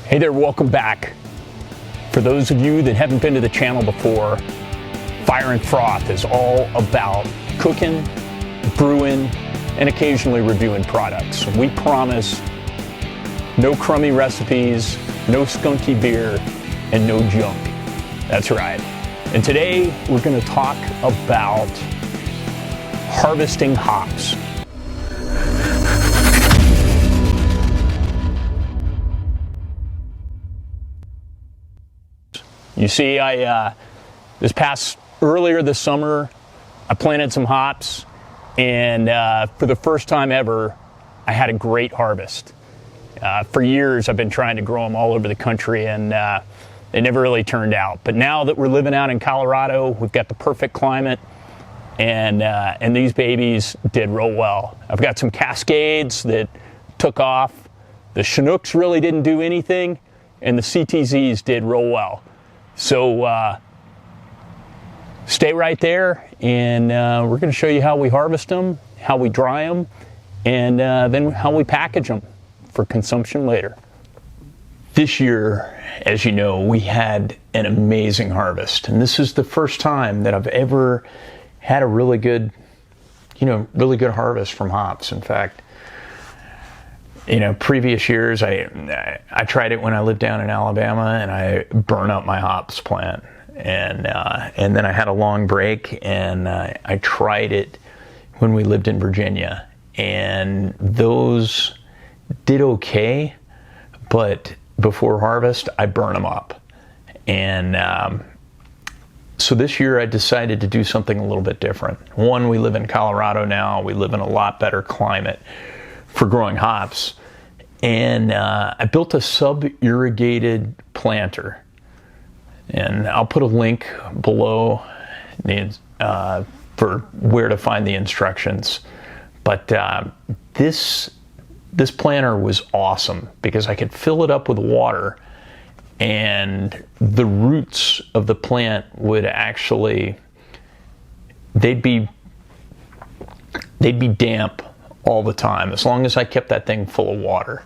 Hey there, welcome back. For those of you that haven't been to the channel before, Fire and Froth is all about cooking, brewing, and occasionally reviewing products. We promise no crummy recipes, no skunky beer, and no junk. That's right. And today we're going to talk about harvesting hops. You see, earlier this summer, I planted some hops, and for the first time ever, I had a great harvest. For years, I've been trying to grow them all over the country, and it never really turned out. But now that we're living out in Colorado, we've got the perfect climate, and these babies did real well. I've got some Cascades that took off. The Chinooks really didn't do anything, and the CTZs did real well. So stay right there, and we're going to show you how we harvest them, how we dry them, and then how we package them for consumption later. This year, as you know, we had an amazing harvest, and this is the first time that I've ever had a really good harvest from hops. In fact, previous years, I tried it when I lived down in Alabama, and I burned up my hops plant. And then I had a long break, and I tried it when we lived in Virginia. And those did okay, but before harvest, I burned them up. And so this year, I decided to do something a little bit different. One, we live in Colorado now. We live in a lot better climate for growing hops, and I built a sub-irrigated planter, and I'll put a link below for where to find the instructions. But this planter was awesome because I could fill it up with water, and the roots of the plant would actually they'd be damp all the time, as long as I kept that thing full of water,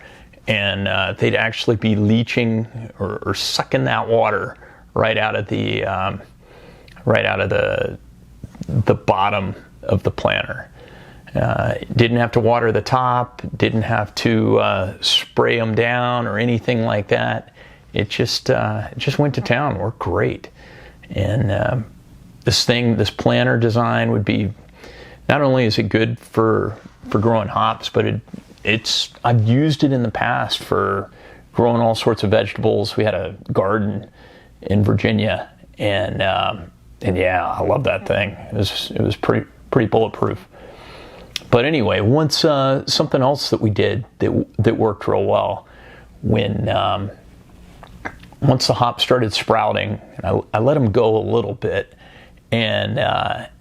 and they'd actually be leaching or sucking that water right out of the bottom of the planter. Didn't have to water the top, didn't have to spray them down or anything like that. It just went to town, worked great. And this planter design would be, not only is it good for growing hops, but I've used it in the past for growing all sorts of vegetables. We had a garden in Virginia, and yeah, I love that thing. It was pretty bulletproof. But anyway, once something else that we did that worked real well, when once the hops started sprouting, I let them go a little bit, and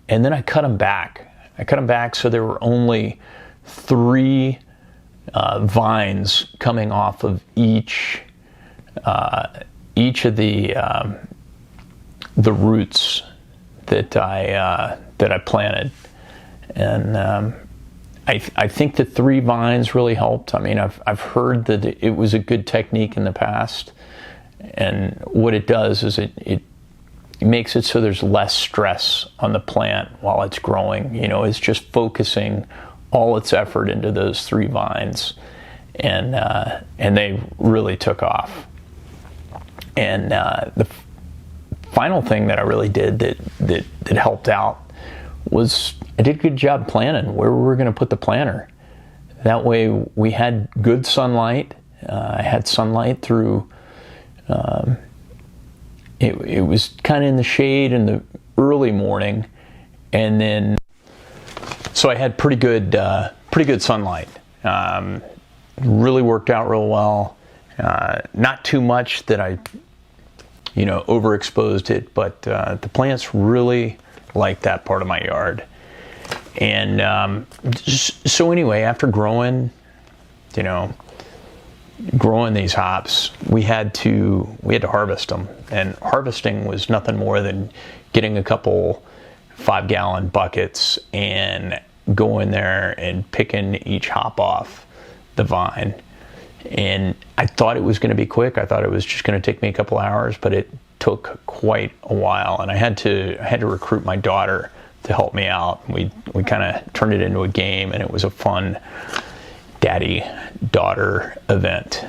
then I cut them back. I cut them back so there were only 3 vines coming off of each of the roots that I planted, and I think the 3 vines really helped. I mean, I've heard that it was a good technique in the past, and what it does is it makes it so there's less stress on the plant while it's growing. It's just focusing all its effort into those 3 vines, and they really took off. And the final thing that I really did that helped out was I did a good job planning where we were going to put the planter. That way we had good sunlight. I had sunlight through. It was kind of in the shade in the early morning, and then so I had pretty good sunlight. Really worked out real well. Not too much that I overexposed it, but the plants really like that part of my yard. And so anyway, after growing these hops, we had to harvest them, and harvesting was nothing more than getting a couple 5-gallon buckets and go in there and picking each hop off the vine. And I thought it was going to be quick. I thought it was just going to take me a couple hours, but it took quite a while. And I had to recruit my daughter to help me out. We kind of turned it into a game, and it was a fun daddy-daughter event.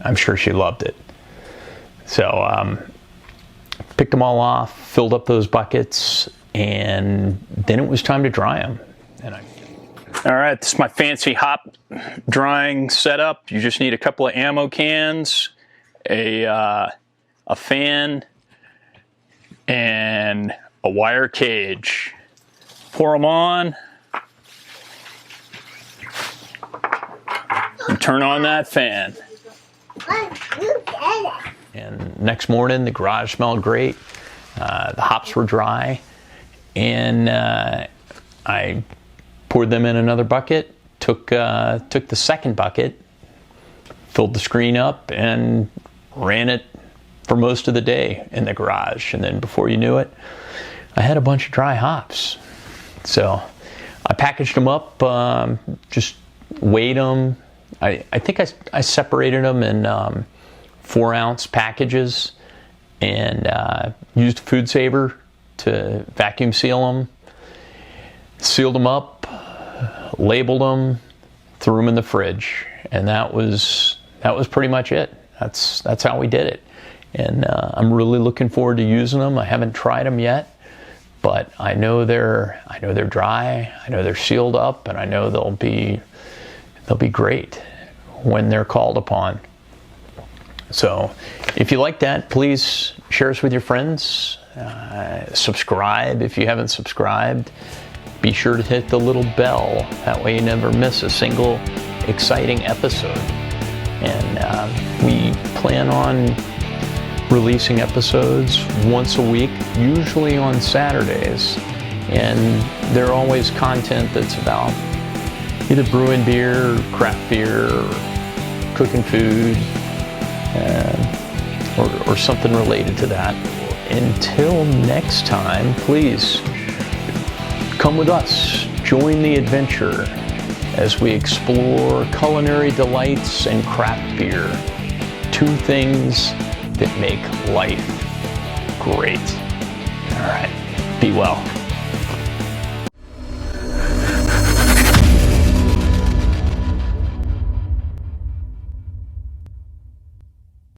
I'm sure she loved it. So picked them all off, filled up those buckets, and then it was time to dry them. All right, this is my fancy hop drying setup. You just need a couple of ammo cans, a fan, and a wire cage. Pour them on. And turn on that fan. And next morning, the garage smelled great. The hops were dry, and I poured them in another bucket. Took the second bucket, filled the screen up, and ran it for most of the day in the garage. And then before you knew it, I had a bunch of dry hops. So I packaged them up, just weighed them. I think I separated them in 4-ounce packages, and used a food saver to vacuum seal them, sealed them up, labeled them, threw them in the fridge, and that was pretty much it. That's how we did it. And I'm really looking forward to using them. I haven't tried them yet, but I know they're dry. I know they're sealed up, and I know they'll be great when they're called upon. So if you like that, please share us with your friends. Subscribe if you haven't subscribed. Be sure to hit the little bell. That way you never miss a single exciting episode. And we plan on releasing episodes once a week, usually on Saturdays. And they're always content that's about either brewing beer, or craft beer, or cooking food, or something related to that. Until next time, please come with us, join the adventure as we explore culinary delights and craft beer. 2 things that make life great. All right, be well.